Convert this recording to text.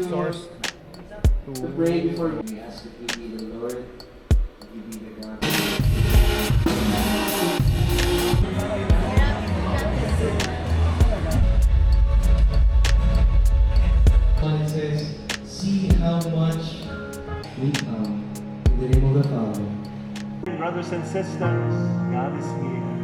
source to pray before we ask that you be the Lord, you be the God. It says, see how much we come in the name of the Father. Brothers and sisters, God is here.